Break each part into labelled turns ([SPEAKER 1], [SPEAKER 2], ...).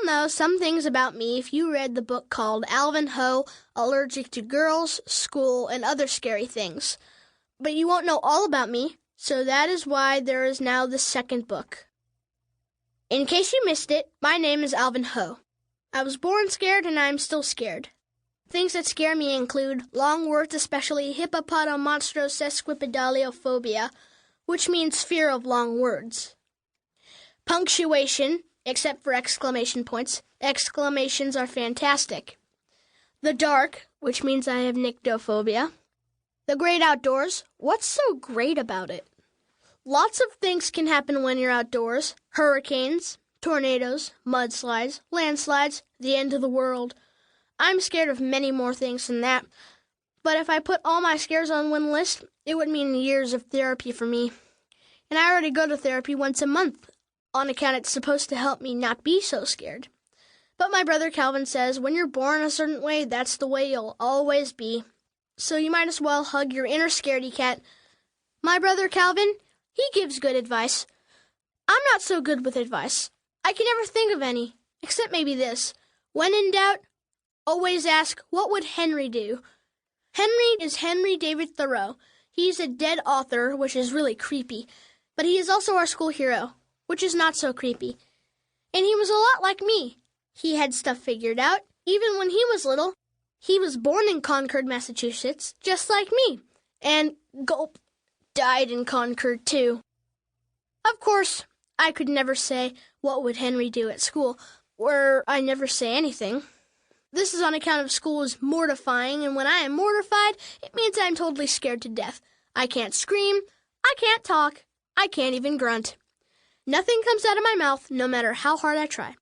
[SPEAKER 1] You'll know some things about me if you read the book called Alvin Ho, Allergic to Girls, School, and Other Scary Things. But you won't know all about me, so that is why there is now the second book. In case you missed it, my name is Alvin Ho. I was born scared and I am still scared. Things that scare me include long words, especially hippopotomonstrosesquipedaliophobia, which means fear of long words. Punctuation, except for exclamation points. Exclamations are fantastic. The dark, which means I have nyctophobia. The great outdoors. What's so great about it? Lots of things can happen when you're outdoors. Hurricanes, tornadoes, mudslides, landslides, the end of the world. I'm scared of many more things than that. But if I put all my scares on one list, it would mean years of therapy for me. And I already go to therapy once a month, on account it's supposed to help me not be so scared. But my brother Calvin says when you're born a certain way, that's the way you'll always be. So you might as well hug your inner scaredy cat. My brother Calvin, he gives good advice. I'm not so good with advice. I can never think of any, except maybe this. When in doubt, always ask, what would Henry do? Henry is Henry David Thoreau. He's a dead author, which is really creepy. But he is also our school hero, which is not so creepy. And he was a lot like me. He had stuff figured out, even when he was little. He was born in Concord, Massachusetts, just like me. And, gulp, died in Concord, too. Of course, I could never say, what would Henry do at school, where I never say anything. This is on account of school is mortifying, and when I am mortified, it means I'm totally scared to death. I can't scream, I can't talk, I can't even grunt. Nothing comes out of my mouth, no matter how hard I try.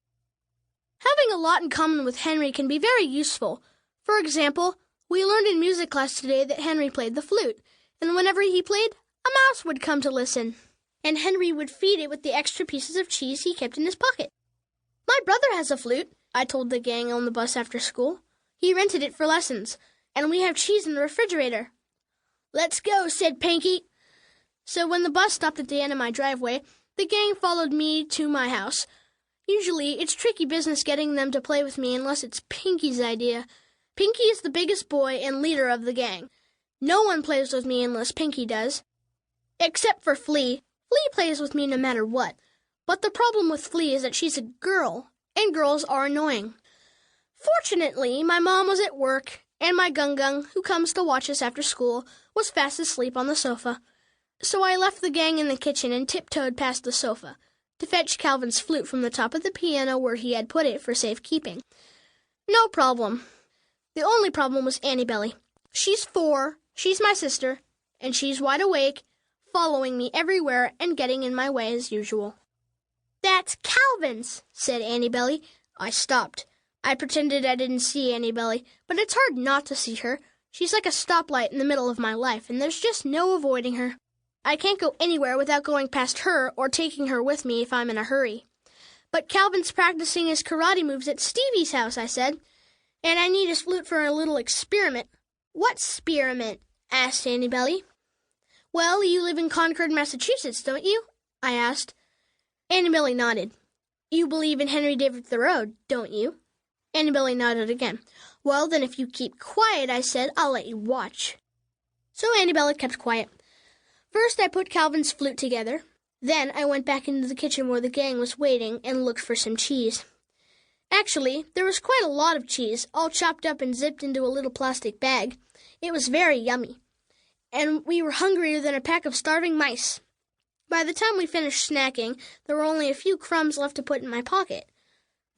[SPEAKER 1] Having a lot in common with Henry can be very useful. For example, we learned in music class today that Henry played the flute, and whenever he played, a mouse would come to listen, and Henry would feed it with the extra pieces of cheese he kept in his pocket. My brother has a flute, I told the gang on the bus after school. He rented it for lessons, and we have cheese in the refrigerator. Let's go, said Pinky. So when the bus stopped at the end of my driveway, the gang followed me to my house. Usually, it's tricky business getting them to play with me unless it's Pinky's idea. Pinky is the biggest boy and leader of the gang. No one plays with me unless Pinky does. Except for Flea. Flea plays with me no matter what. But the problem with Flea is that she's a girl, and girls are annoying. Fortunately, my mom was at work, and my gung-gung, who comes to watch us after school, was fast asleep on the sofa. So I left the gang in the kitchen and tiptoed past the sofa to fetch Calvin's flute from the top of the piano where he had put it for safekeeping. No problem. The only problem was Annie Belly. She's 4, she's my sister, and she's wide awake, following me everywhere and getting in my way as usual. That's Calvin's, said Annie Belly. I stopped. I pretended I didn't see Annie Belly, but it's hard not to see her. She's like a stoplight in the middle of my life, and there's just no avoiding her. I can't go anywhere without going past her or taking her with me if I'm in a hurry. But Calvin's practicing his karate moves at Stevie's house, I said, and I need his flute for a little experiment. What experiment? Asked Annie Belly. Well, you live in Concord, Massachusetts, don't you? I asked. Annie Belly nodded. You believe in Henry David Thoreau, don't you? Annie Belly nodded again. Well, then if you keep quiet, I said, I'll let you watch. So Annie Belly kept quiet. First, I put Calvin's flute together. Then I went back into the kitchen where the gang was waiting and looked for some cheese. Actually, there was quite a lot of cheese, all chopped up and zipped into a little plastic bag. It was very yummy. And we were hungrier than a pack of starving mice. By the time we finished snacking, there were only a few crumbs left to put in my pocket.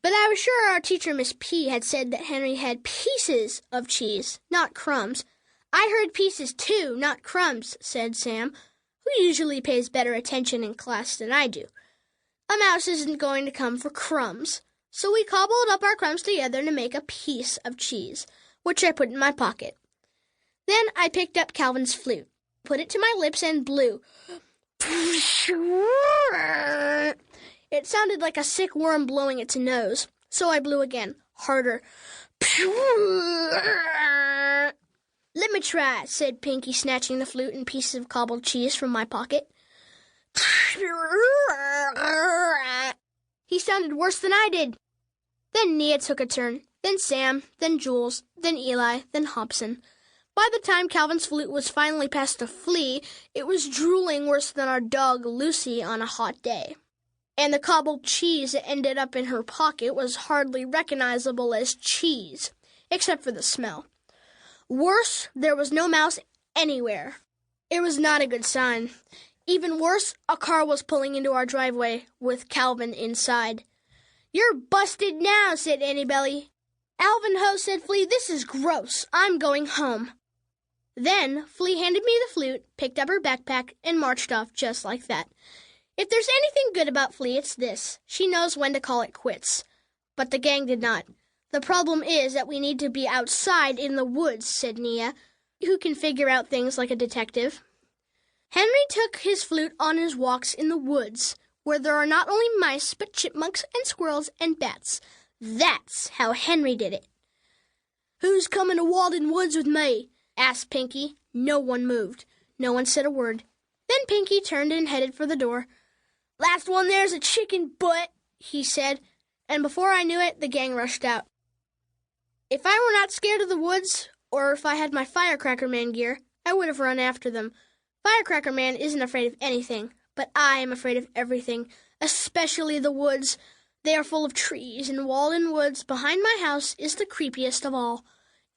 [SPEAKER 1] But I was sure our teacher, Miss P, had said that Henry had pieces of cheese, not crumbs. I heard pieces too, not crumbs, said Sam, who usually pays better attention in class than I do. A mouse isn't going to come for crumbs. So we cobbled up our crumbs together to make a piece of cheese, which I put in my pocket. Then I picked up Calvin's flute, put it to my lips, and blew. It sounded like a sick worm blowing its nose, so I blew again, harder. Let me try, said Pinky, snatching the flute and pieces of cobbled cheese from my pocket. He sounded worse than I did. Then Nia took a turn, then Sam, then Jules, then Eli, then Hobson. By the time Calvin's flute was finally past a flea, it was drooling worse than our dog Lucy on a hot day. And the cobbled cheese that ended up in her pocket was hardly recognizable as cheese, except for the smell. Worse, there was no mouse anywhere. It was not a good sign. Even worse, a car was pulling into our driveway with Calvin inside. "You're busted now," said Annie Belly. "Alvin Ho," said Flea, "this is gross. I'm going home." Then Flea handed me the flute, picked up her backpack, and marched off just like that. If there's anything good about Flea, it's this. She knows when to call it quits. But the gang did not. "The problem is that we need to be outside in the woods," said Nia, who can figure out things like a detective. Henry took his flute on his walks in the woods, where there are not only mice, but chipmunks and squirrels and bats. That's how Henry did it. "Who's coming to Walden Woods with me?" asked Pinky. No one moved. No one said a word. Then Pinky turned and headed for the door. "Last one there's a chicken butt," he said, and before I knew it, the gang rushed out. If I were not scared of the woods, or if I had my Firecracker Man gear, I would have run after them. Firecracker Man isn't afraid of anything, but I am afraid of everything, especially the woods. They are full of trees, and Walden Woods behind my house is the creepiest of all.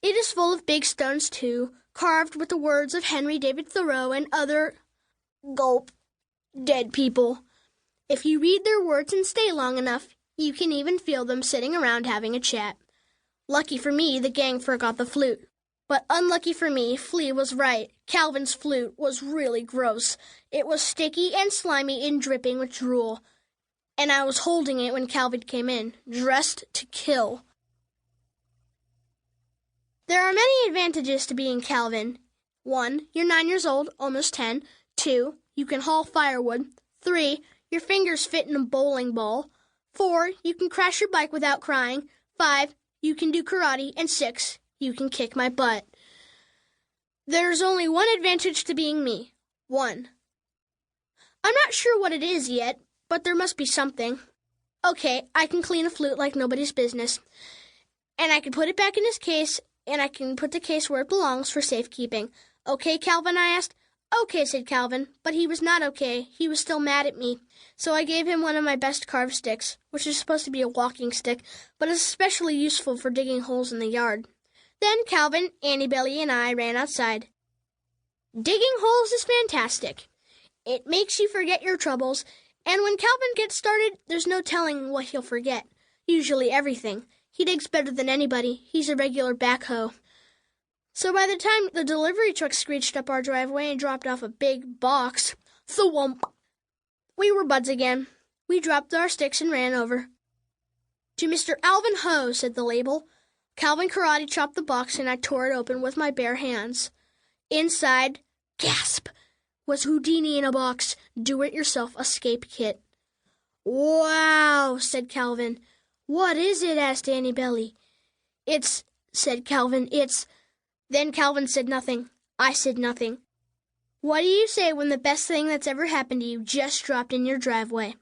[SPEAKER 1] It is full of big stones, too, carved with the words of Henry David Thoreau and other dead people. If you read their words and stay long enough, you can even feel them sitting around having a chat. Lucky for me, the gang forgot the flute. But unlucky for me, Flea was right. Calvin's flute was really gross. It was sticky and slimy and dripping with drool. And I was holding it when Calvin came in, dressed to kill. There are many advantages to being Calvin. 1, you're 9 years old, almost 10. 2, you can haul firewood. 3, your fingers fit in a bowling ball. 4, you can crash your bike without crying. 5, you can do karate. And 6, you can kick my butt. There's only one advantage to being me. 1. I'm not sure what it is yet, but there must be something. Okay, I can clean a flute like nobody's business. And I can put it back in his case, and I can put the case where it belongs for safekeeping. "Okay, Calvin?" I asked. "Okay," said Calvin, but he was not okay. He was still mad at me. So I gave him one of my best carved sticks, which is supposed to be a walking stick, but is especially useful for digging holes in the yard. Then Calvin, Annie Belly, and I ran outside. Digging holes is fantastic. It makes you forget your troubles, and when Calvin gets started, there's no telling what he'll forget. Usually everything. He digs better than anybody. He's a regular backhoe. So by the time the delivery truck screeched up our driveway and dropped off a big box, thwomp, we were buds again. We dropped our sticks and ran over. "To Mr. Alvin Ho," said the label. Calvin karate chopped the box, and I tore it open with my bare hands. Inside, gasp, was Houdini in a box, do-it-yourself escape kit. "Wow," said Calvin. "What is it?" asked Annie Belly. "It's," said Calvin, "it's..." Then Calvin said nothing. I said nothing. What do you say when the best thing that's ever happened to you just dropped in your driveway?